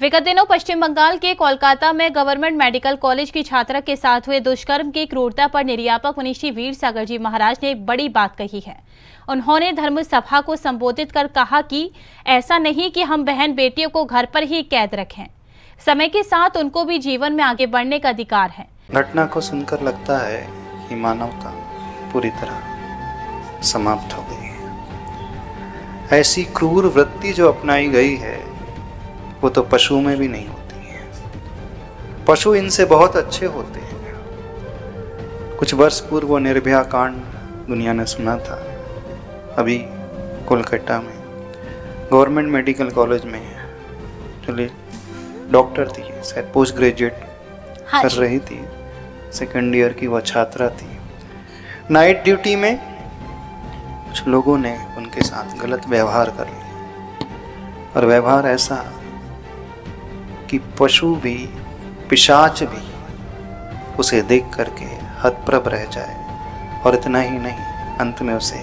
विगत दिनों पश्चिम बंगाल के कोलकाता में गवर्नमेंट मेडिकल कॉलेज की छात्रा के साथ हुए दुष्कर्म की क्रूरता पर निर्यापक मनीषी वीर सागर जी महाराज ने एक बड़ी बात कही है। उन्होंने धर्म सभा को संबोधित कर कहा कि ऐसा नहीं कि हम बहन बेटियों को घर पर ही कैद रखें, समय के साथ उनको भी जीवन में आगे बढ़ने का अधिकार है। घटना को सुनकर लगता है कि मानवता पूरी तरह समाप्त हो गई है। ऐसी क्रूर वृत्ति जो अपनाई गई है वो तो पशु में भी नहीं होती है। पशु इनसे बहुत अच्छे होते हैं। कुछ वर्ष पूर्व वो निर्भया कांड दुनिया ने सुना था। अभी कोलकाता में गवर्नमेंट मेडिकल कॉलेज में चलिए डॉक्टर थी, शायद पोस्ट ग्रेजुएट कर रही थी, सेकंड ईयर की वह छात्रा थी। नाइट ड्यूटी में कुछ लोगों ने उनके साथ गलत व्यवहार कर लिया और व्यवहार ऐसा कि पशु भी, पिशाच भी उसे देख करके हतप्रभ रह जाए। और इतना ही नहीं, अंत में उसे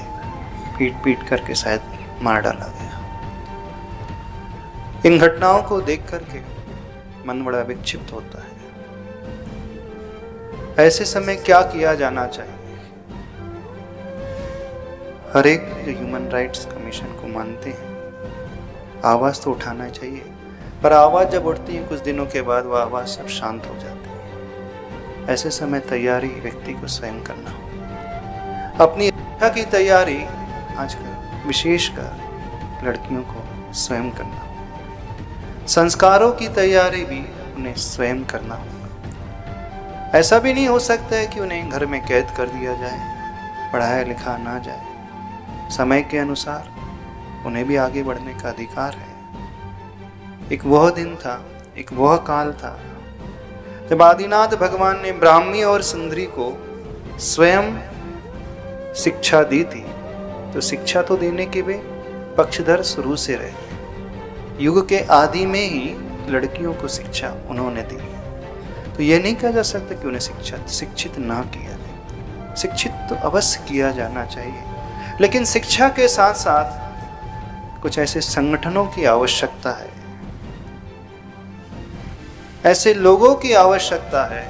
पीट पीट करके शायद मार डाला गया। इन घटनाओं को देख करके मन बड़ा विक्षिप्त होता है। ऐसे समय क्या किया जाना चाहिए? हर एक जो ह्यूमन राइट्स कमीशन को मानते हैं, आवाज तो उठाना चाहिए, पर आवाज जब उठती है कुछ दिनों के बाद वह आवाज सब शांत हो जाती है। ऐसे समय तैयारी व्यक्ति को स्वयं करना हो। अपनी रक्षा की तैयारी आजकल विशेषकर लड़कियों को स्वयं करना हो। संस्कारों की तैयारी भी उन्हें स्वयं करना होगा। ऐसा भी नहीं हो सकता है कि उन्हें घर में कैद कर दिया जाए, पढ़ाया लिखा ना जाए। समय के अनुसार उन्हें भी आगे बढ़ने का अधिकार है। एक वह दिन था, एक वह काल था जब आदिनाथ भगवान ने ब्राह्मी और सुंदरी को स्वयं शिक्षा दी थी। तो शिक्षा तो देने के वे पक्षधर शुरू से रहे। युग के आदि में ही लड़कियों को शिक्षा उन्होंने दी। तो यह नहीं कहा जा सकता कि उन्हें शिक्षित ना किया जाए। शिक्षित तो अवश्य किया जाना चाहिए, लेकिन शिक्षा के साथ साथ कुछ ऐसे संगठनों की आवश्यकता है, ऐसे लोगों की आवश्यकता है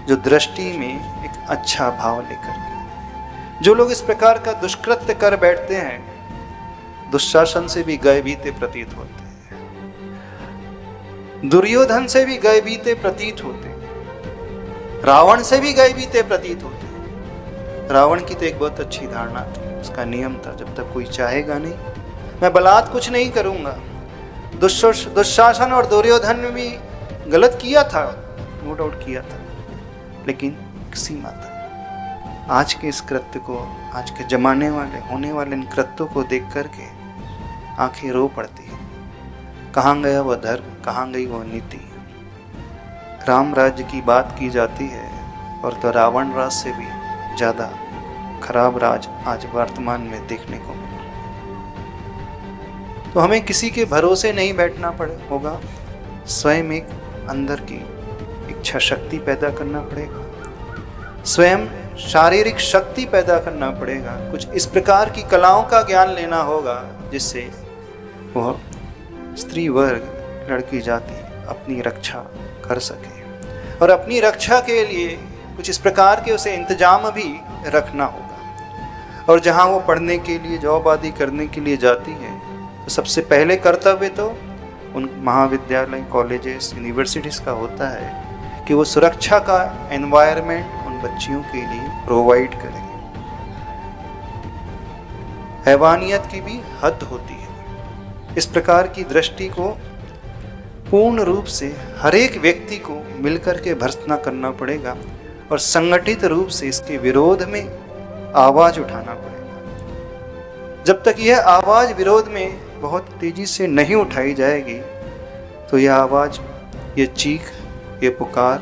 जो दृष्टि में एक अच्छा भाव लेकर के, जो लोग इस प्रकार का दुष्कृत्य कर बैठते हैं, दुशासन से भी गए बीते प्रतीत होते हैं, दुर्योधन से भी गए बीते प्रतीत होते हैं, रावण से भी गए बीते प्रतीत होते हैं। रावण की तो एक बहुत अच्छी धारणा थी, उसका नियम था, जब तक कोई चाहेगा नहीं मैं बलात् कुछ नहीं करूंगा। दुशासन और दुर्योधन ने भी गलत किया था, नो डाउट किया था, लेकिन एक सीमा था। आज के इस कृत्य को, आज के जमाने वाले होने वाले इन कृत्यों को देख करके आंखें रो पड़ती है। कहाँ गया वह धर्म, कहाँ गई वह नीति? राम राज्य की बात की जाती है और तो रावण राज से भी ज्यादा खराब राज आज वर्तमान में देखने को मिला। तो हमें किसी के भरोसे नहीं बैठना होगा, स्वयं एक अंदर की इच्छा शक्ति पैदा करना पड़ेगा, स्वयं शारीरिक शक्ति पैदा करना पड़ेगा। कुछ इस प्रकार की कलाओं का ज्ञान लेना होगा जिससे वह स्त्री वर्ग, लड़की जाति अपनी रक्षा कर सके। और अपनी रक्षा के लिए कुछ इस प्रकार के उसे इंतजाम भी रखना होगा। और जहाँ वो पढ़ने के लिए, जॉब आदि करने के लिए जाती है, तो सबसे पहले कर्तव्य तो उन महाविद्यालय, कॉलेजेस, यूनिवर्सिटीज़ का होता है कि वो सुरक्षा का एनवायरनमेंट उन बच्चियों के लिए प्रोवाइड करें। हैवानियत की भी हद होती है। इस प्रकार की दृष्टि को पूर्ण रूप से हर एक व्यक्ति को मिलकर के भर्त्सना करना पड़ेगा और संगठित रूप से इसके विरोध में आवाज उठाना पड़ेगा। जब तक यह आवाज विरोध में बहुत तेजी से नहीं उठाई जाएगी तो यह आवाज, ये चीख, ये पुकार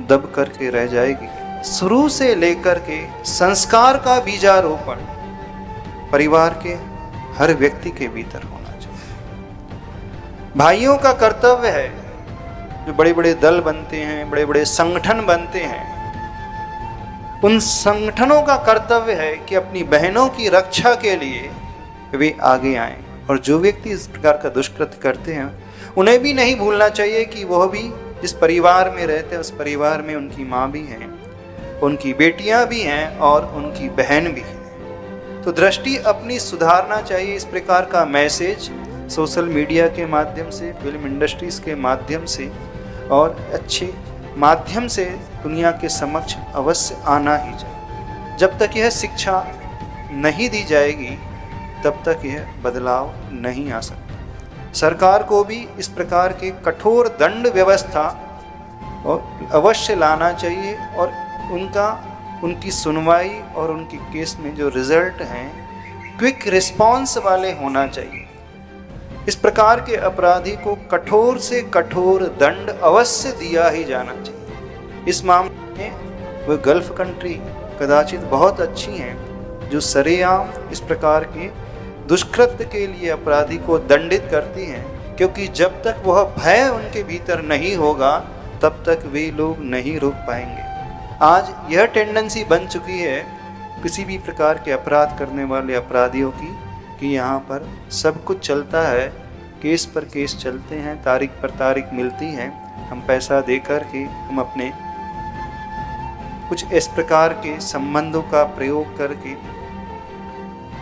दब करके रह जाएगी। शुरू से लेकर के संस्कार का बीजारोपण परिवार के हर व्यक्ति के भीतर होना चाहिए। भाइयों का कर्तव्य है, जो बड़े बड़े दल बनते हैं, बड़े बड़े संगठन बनते हैं, उन संगठनों का कर्तव्य है कि अपनी बहनों की रक्षा के लिए वे आगे आएं। और जो व्यक्ति इस प्रकार का दुष्कृत्य करते हैं उन्हें भी नहीं भूलना चाहिए कि वह भी जिस परिवार में रहते हैं उस परिवार में उनकी माँ भी हैं, उनकी बेटियां भी हैं और उनकी बहन भी है। तो दृष्टि अपनी सुधारना चाहिए। इस प्रकार का मैसेज सोशल मीडिया के माध्यम से, फिल्म इंडस्ट्रीज के माध्यम से और अच्छे माध्यम से दुनिया के समक्ष अवश्य आना ही चाहिए। जब तक यह शिक्षा नहीं दी जाएगी तब तक यह बदलाव नहीं आ सकता। सरकार को भी इस प्रकार के कठोर दंड व्यवस्था और अवश्य लाना चाहिए और उनकी सुनवाई और उनके केस में जो रिजल्ट हैं क्विक रिस्पांस वाले होना चाहिए। इस प्रकार के अपराधी को कठोर से कठोर दंड अवश्य दिया ही जाना चाहिए। इस मामले में वह गल्फ कंट्री कदाचित बहुत अच्छी हैं जो सरेआम इस प्रकार के दुष्कृत्य के लिए अपराधी को दंडित करती हैं, क्योंकि जब तक वह भय उनके भीतर नहीं होगा तब तक वे लोग नहीं रुक पाएंगे। आज यह टेंडेंसी बन चुकी है किसी भी प्रकार के अपराध करने वाले अपराधियों की कि यहाँ पर सब कुछ चलता है, केस पर केस चलते हैं, तारीख पर तारीख मिलती है, हम पैसा दे कर के हम अपने कुछ इस प्रकार के संबंधों का प्रयोग करके,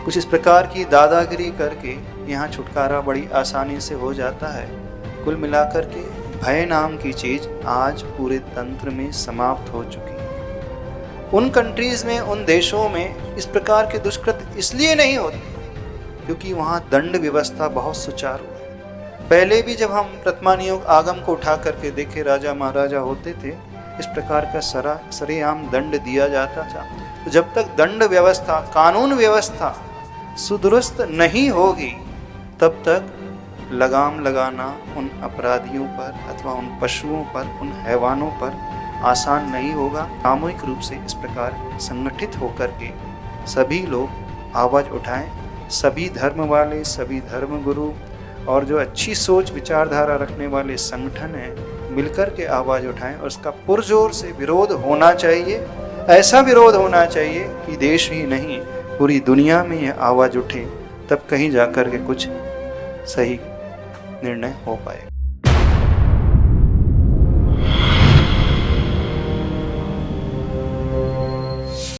कुछ इस प्रकार की दादागिरी करके यहाँ छुटकारा बड़ी आसानी से हो जाता है। कुल मिलाकर के भय नाम की चीज़ आज पूरे तंत्र में समाप्त हो चुकी है। उन कंट्रीज़ में, उन देशों में इस प्रकार के दुष्कृत्य इसलिए नहीं होते क्योंकि वहाँ दंड व्यवस्था बहुत सुचारू है। पहले भी जब हम प्रथमानियोग आगम को उठा करके देखे, राजा महाराजा होते थे, इस प्रकार का सरेआम दंड दिया जाता था। तो जब तक दंड व्यवस्था, कानून व्यवस्था सुदुरुस्त नहीं होगी तब तक लगाम लगाना उन अपराधियों पर अथवा उन पशुओं पर, उन हैवानों पर आसान नहीं होगा। सामूहिक रूप से इस प्रकार संगठित होकर के सभी लोग आवाज़ उठाएं, सभी धर्म वाले, सभी धर्म गुरु और जो अच्छी सोच विचारधारा रखने वाले संगठन हैं मिलकर के आवाज़ उठाएं और उसका पुरजोर से विरोध होना चाहिए। ऐसा विरोध होना चाहिए कि देश ही नहीं पूरी दुनिया में यह आवाज़ उठे, तब कहीं जाकर के कुछ सही निर्णय हो पाए।